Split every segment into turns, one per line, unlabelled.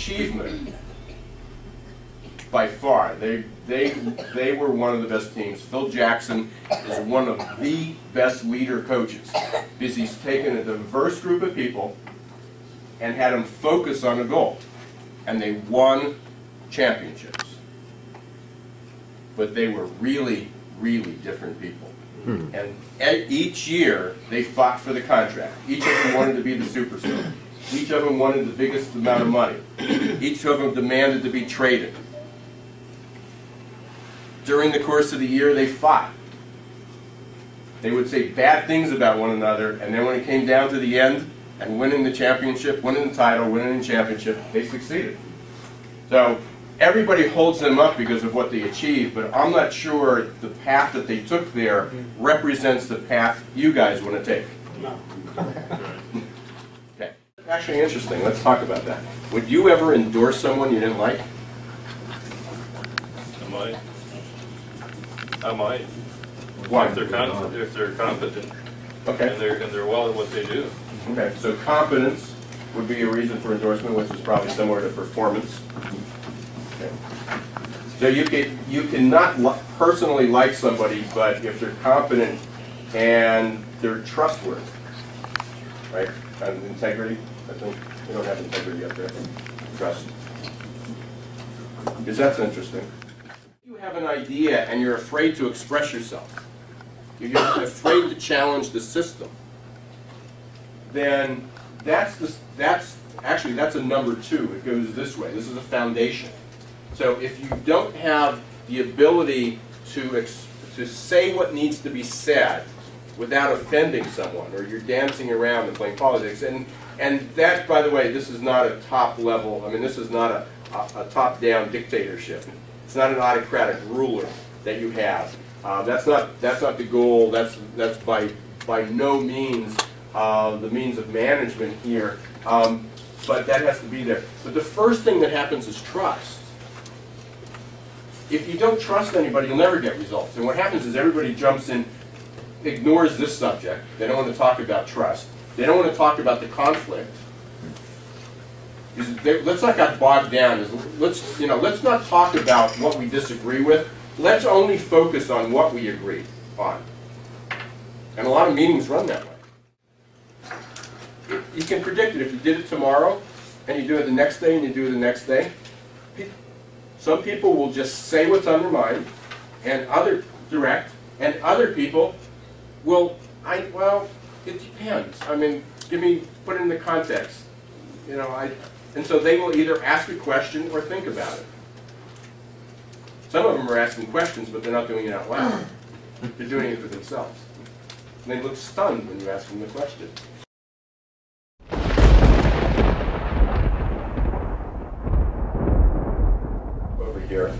achievement, by far, they were one of the best teams. Phil Jackson is one of the best leader coaches because he's taken a diverse group of people and had them focus on a goal. And they won championships. But they were really, really different people. And each year, they fought for the contract. Each of them wanted to be the superstar. Each of them wanted the biggest amount of money. Each of them demanded to be traded. During the course of the year, they fought. They would say bad things about one another, and then when it came down to the end, and winning the championship, winning the title, winning the championship, they succeeded. So everybody holds them up because of what they achieved, but I'm not sure the path that they took there represents the path you guys want to take.
No.
Okay. Actually interesting. Let's talk about that. Would you ever endorse someone you didn't like?
I might.
Why?
If they're competent.
Okay.
And they're well at what they do.
Okay. So competence would be a reason for endorsement, which is probably similar to performance. Okay. So you cannot personally like somebody, but if they're competent and they're trustworthy, right? And integrity, I think we don't have integrity up there. Trust. Because that's interesting. You have an idea and you're afraid to express yourself. You're afraid to challenge the system. Then that's a number 2. It goes this way. This is a foundation. So if you don't have the ability to say what needs to be said without offending someone, or you're dancing around and playing politics, and that, by the way, this is not a top level. I mean, this is not a top-down dictatorship. It's not an autocratic ruler that you have. That's not the goal. That's by no means the means of management here. But that has to be there. But the first thing that happens is trust. If you don't trust anybody, you'll never get results. And what happens is everybody jumps in, ignores this subject. They don't want to talk about trust. They don't want to talk about the conflict. Let's not get bogged down. Let's not talk about what we disagree with. Let's only focus on what we agree on. And a lot of meetings run that way. You can predict it. If you did it tomorrow, and you do it the next day, and you do it the next day, some people will just say what's on their mind, and other people will, well, it depends. I mean, put it in the context. And so they will either ask a question or think about it. Some of them are asking questions, but they're not doing it out loud. They're doing it for themselves. And they look stunned when you ask them the question. Over here,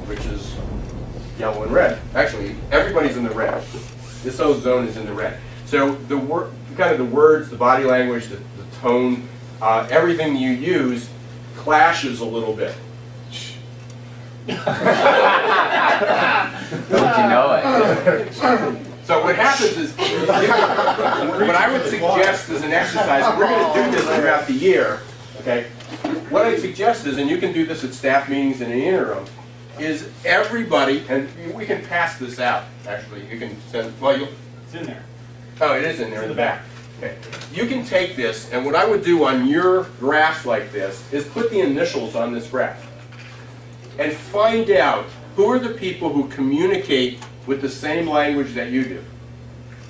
which is yellow and red. Actually, everybody's in the red. This whole zone is in the red. So the words, the body language, the tone, everything you use clashes a little bit.
Don't you know it?
So what happens is, what I would suggest as an exercise, we're going to do this throughout the year, okay? What I suggest is, and you can do this at staff meetings in an interim, is everybody, and we can pass this out, actually. You can send, well,
it's in there.
Oh, it is in there in the back. Okay. You can take this, and what I would do on your graphs like this is put the initials on this graph. And find out who are the people who communicate with the same language that you do.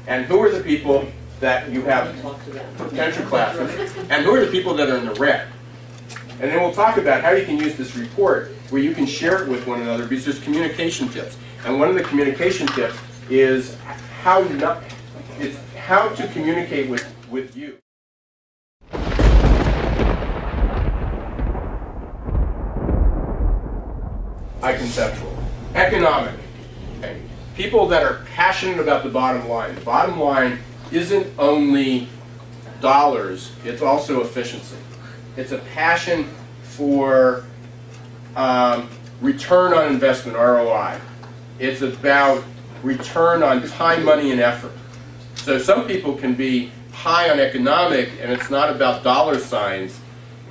And who are the people that you have potential classes, and who are the people that are in the red. And then we'll talk about how you can use this report where you can share it with one another, because there's communication tips. And one of the communication tips is how to communicate with you. Conceptual. Economic. Okay. People that are passionate about the bottom line. The bottom line isn't only dollars, it's also efficiency. It's a passion for return on investment, ROI. It's about return on time, money, and effort. So some people can be high on economic, and it's not about dollar signs.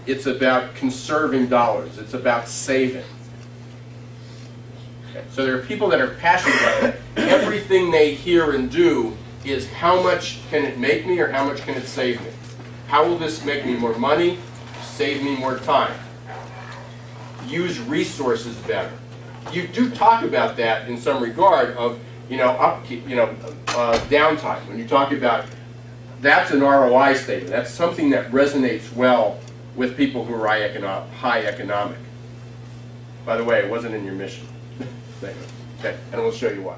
It's about conserving dollars. It's about saving. Okay. So there are people that are passionate about that. Everything they hear and do is how much can it make me or how much can it save me? How will this make me more money, save me more time? Use resources better. You do talk about that in some regard of, upkeep, downtime. When you talk about, that's an ROI statement. That's something that resonates well with people who are high economic. By the way, it wasn't in your mission statement. Okay, and we'll show you why.